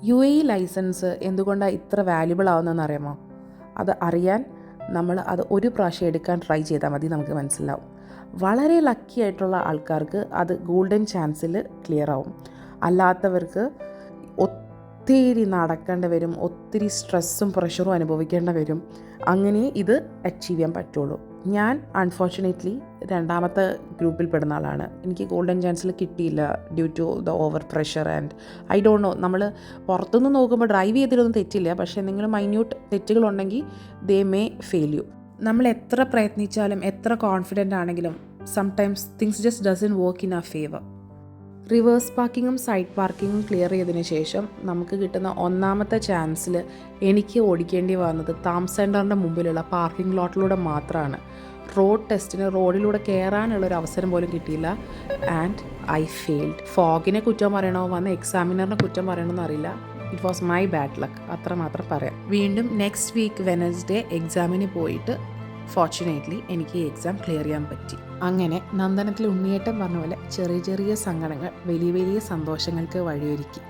UAE licence എന്തുകൊണ്ടാണ് ഇത്ര valuable ആവുന്നതെന്ന് അറിയാമോ? അത് അറിയാൻ നമ്മൾ അത് ഒരു പ്രാവശ്യം എടുക്കാൻ ട്രൈ ചെയ്താൽ മതി, നമുക്ക് മനസ്സിലാവും. വളരെ ലക്കി ആയിട്ടുള്ള ആൾക്കാർക്ക് അത് ഗോൾഡൻ ചാൻസിൽ ക്ലിയർ ആവും. അല്ലാത്തവർക്ക് ഒത്തിരി നടക്കേണ്ടി വരും, ഒത്തിരി സ്ട്രെസ്സും പ്രഷറും അനുഭവിക്കേണ്ടി വരും. അങ്ങനെ ഇത് അച്ചീവ് ചെയ്യാൻ പറ്റുള്ളൂ. ഞാൻ അൺഫോർച്ചുനേറ്റ്ലി രണ്ടാമത്തെ ഗ്രൂപ്പിൽ പെടുന്ന ആളാണ്. എനിക്ക് ഗോൾഡൻ ചാൻസിൽ കിട്ടിയില്ല due to the over pressure and I don't know. നമ്മൾ പുറത്തുനിന്ന് നോക്കുമ്പോൾ ഡ്രൈവ് ചെയ്തിട്ടൊന്നും തെറ്റില്ല, പക്ഷേ എന്തെങ്കിലും മൈന്യൂട്ട് തെറ്റുകളുണ്ടെങ്കിൽ ദേ മേ ഫെയിൽ യു. നമ്മൾ എത്ര പ്രയത്നിച്ചാലും എത്ര കോൺഫിഡൻ്റ് ആണെങ്കിലും sometimes things just doesn't work in our favour. Reverse പാർക്കിങ്ങും സൈഡ് പാർക്കിങ്ങും ക്ലിയർ ചെയ്തതിന് ശേഷം നമുക്ക് കിട്ടുന്ന ഒന്നാമത്തെ ചാൻസിൽ എനിക്ക് ഓടിക്കേണ്ടി വന്നത് താം സെൻറ്ററിൻ്റെ മുമ്പിലുള്ള പാർക്കിംഗ് ലോട്ടിലൂടെ മാത്രമാണ്. റോഡ് ടെസ്റ്റിന് റോഡിലൂടെ കയറാനുള്ളൊരു അവസരം പോലും കിട്ടിയില്ല ആൻഡ് ഐ ഫെയിൽഡ്. ഫോഗിനെ കുറ്റം പറയണോ വന്ന എക്സാമിനറിനെ കുറ്റം പറയണമെന്ന് അറിയില്ല. It was my bad luck, അത്രമാത്രം പറയാം. വീണ്ടും നെക്സ്റ്റ് വീക്ക് വെനസ്ഡേ എക്സാമിന് പോയിട്ട് ഫോർച്യുനേറ്റ്ലി എനിക്ക് ഈ എക്സാം ക്ലിയർ ചെയ്യാൻ പറ്റി. അങ്ങനെ നന്ദനത്തിൽ ഉണ്ണിയേട്ടൻ പറഞ്ഞ പോലെ ചെറിയ ചെറിയ സങ്കടങ്ങൾ വലിയ വലിയ സന്തോഷങ്ങൾക്ക് വഴിയൊരുക്കി.